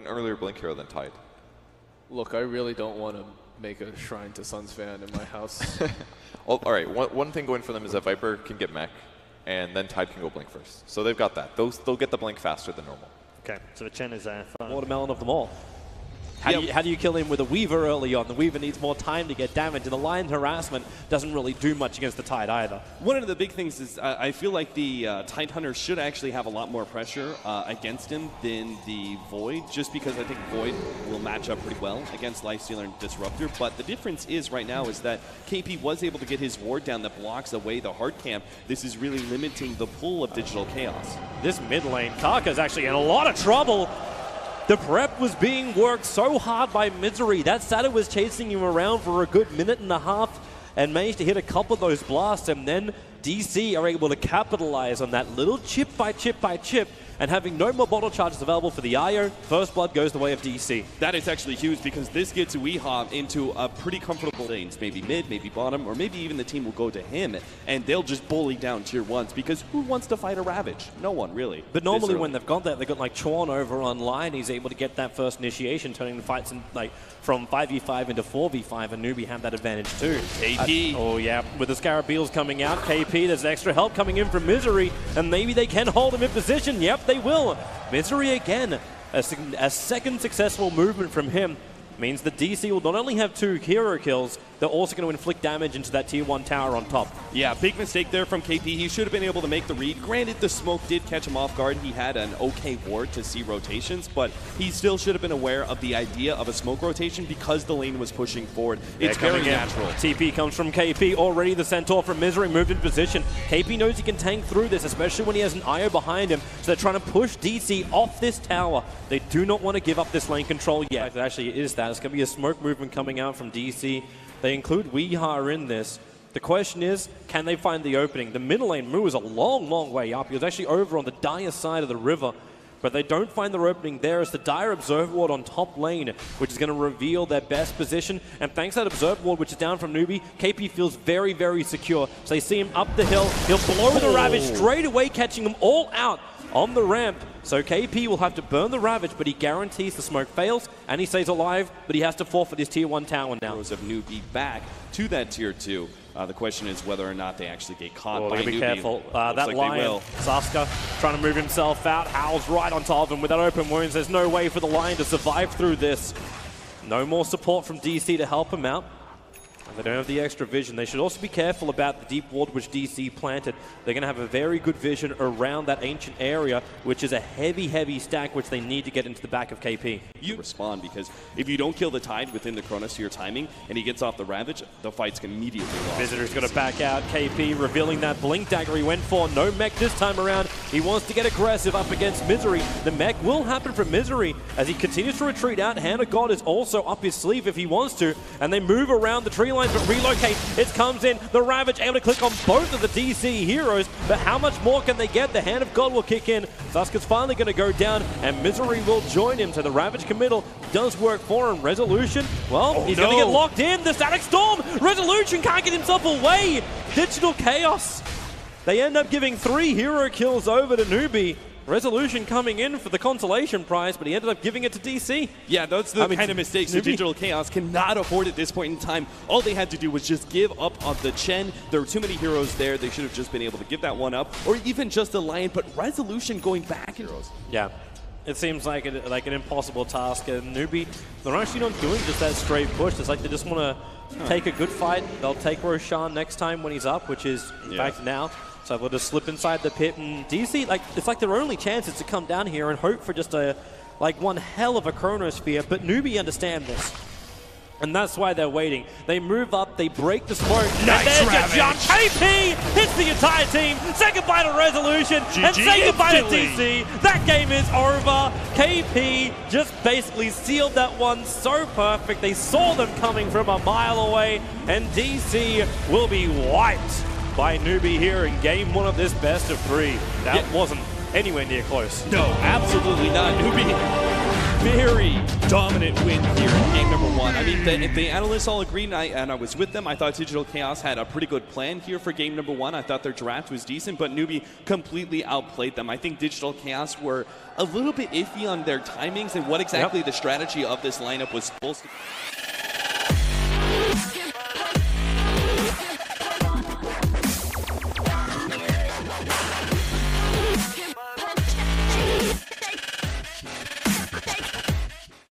an earlier Blink hero than Tide? Look, I really don't want to make a Shrine to Suns fan in my house. All right, one thing going for them is that Viper can get mech, and then Tide can go Blink first. So they've got that. They'll get the Blink faster than normal. Okay, so the Chen is watermelon of them all. How do you kill him with a Weaver early on? The Weaver needs more time to get damage, and the Lion Harassment doesn't really do much against the Tide either. One of the big things is I feel like the Tide Hunter should actually have a lot more pressure against him than the Void, just because I think Void will match up pretty well against Lifestealer and Disruptor. But the difference is right now is that KP was able to get his ward down that blocks away the hard camp. This is really limiting the pull of Digital Chaos. This mid lane, Karka's actually in a lot of trouble. The prep was being worked so hard by Misery. That Sato was chasing him around for a good minute and a half and managed to hit a couple of those blasts, and then DC are able to capitalize on that little chip by chip by chip, and having no more bottle charges available for the IO, First Blood goes the way of DC. That is actually huge because this gets Weehaw into a pretty comfortable lanes, maybe mid, maybe bottom, or maybe even the team will go to him and they'll just bully down tier 1s because who wants to fight a Ravage? No one, really. But normally when they've got that, they've got like Chorn over online. He's able to get that first initiation, turning the fights in, like from 5v5 into 4v5, and Newbee have that advantage too. KP. Oh yeah, with the Scarabeels coming out, KP, there's extra help coming in from Misery, and maybe they can hold him in position. Yep, they will. Misery again, a second successful movement from him means that DC will not only have 2 hero kills, they're also going to inflict damage into that tier 1 tower on top. Yeah, big mistake there from KP. He should have been able to make the read. Granted, the smoke did catch him off guard. He had an okay ward to see rotations, but he still should have been aware of the idea of a smoke rotation because the lane was pushing forward. It's very natural. TP comes from KP. Already the Centaur from Misery moved in position. KP knows he can tank through this, especially when he has an IO behind him. So they're trying to push DC off this tower. They do not want to give up this lane control yet. It actually is that. It's going to be a smoke movement coming out from DC. They include Weehaw in this. The question is, can they find the opening? The middle lane Moo is a long, long way up. He was actually over on the Dire side of the river, but they don't find their opening there. It's the Dire Observe Ward on top lane, which is going to reveal their best position. And thanks to that Observe Ward, which is down from Newbee, KP feels very, very secure. So they see him up the hill. He'll blow the Ravage straight away, catching them all out on the ramp. So KP will have to burn the Ravage, but he guarantees the smoke fails, and he stays alive, but he has to forfeit his tier 1 tower now. Of Newbee back to that tier 2. The question is whether or not they actually get caught by Newbee. Be careful. That like Lion, Saska, trying to move himself out. Howl's right on top of him with that open wounds. There's no way for the Lion to survive through this. No more support from DC to help him out. They don't have the extra vision. They should also be careful about the deep ward which DC planted. They're going to have a very good vision around that ancient area, which is a heavy, heavy stack which they need to get into the back of KP. You respond because if you don't kill the Tide within the Chronosphere timing and he gets off the Ravage, the fight's immediately lost. Visitor's going to back out. KP revealing that Blink Dagger he went for. No mech this time around. He wants to get aggressive up against Misery. The mech will happen for Misery as he continues to retreat out. Hand of God is also up his sleeve if he wants to, and they move around the tree line. But relocate, it comes in, the Ravage able to click on both of the DC heroes, but how much more can they get? The Hand of God will kick in, Zuska's finally going to go down, and Misery will join him, so the Ravage committal does work for him. Resolution, well, he's going to get locked in, the Static Storm, Resolution can't get himself away, Digital Chaos. They end up giving 3 hero kills over to Newbee. Resolution coming in for the consolation prize, but he ended up giving it to DC. Yeah, that's the kind of mistakes that Digital Chaos cannot afford at this point in time. All they had to do was just give up on the Chen. There were too many heroes there. They should have just been able to give that one up, or even just a Lion, but Resolution going back. Heroes. Yeah. It seems like an impossible task, and Newbee, they're actually not doing just that straight push. It's like they just want to take a good fight. They'll take Roshan next time when he's up, which is, in fact, now. So they'll just slip inside the pit, and DC, it's like their only chance is to come down here and hope for just one hell of a Chronosphere, but Newbee understand this. And that's why they're waiting. They move up, they break the smoke, nice and there's your jump. KP hits the entire team. Say goodbye to Resolution, and say goodbye to DC. That game is over. KP just basically sealed that one so perfect. They saw them coming from a mile away, and DC will be wiped by Newbee here in game 1 of this best of 3. That wasn't anywhere near close. No, absolutely not. Newbee very dominant win here in game number 1. I mean, the analysts all agreed, and I was with them. I thought Digital Chaos had a pretty good plan here for game number 1. I thought their draft was decent, but Newbee completely outplayed them. I think Digital Chaos were a little bit iffy on their timings and what exactly the strategy of this lineup was supposed to be.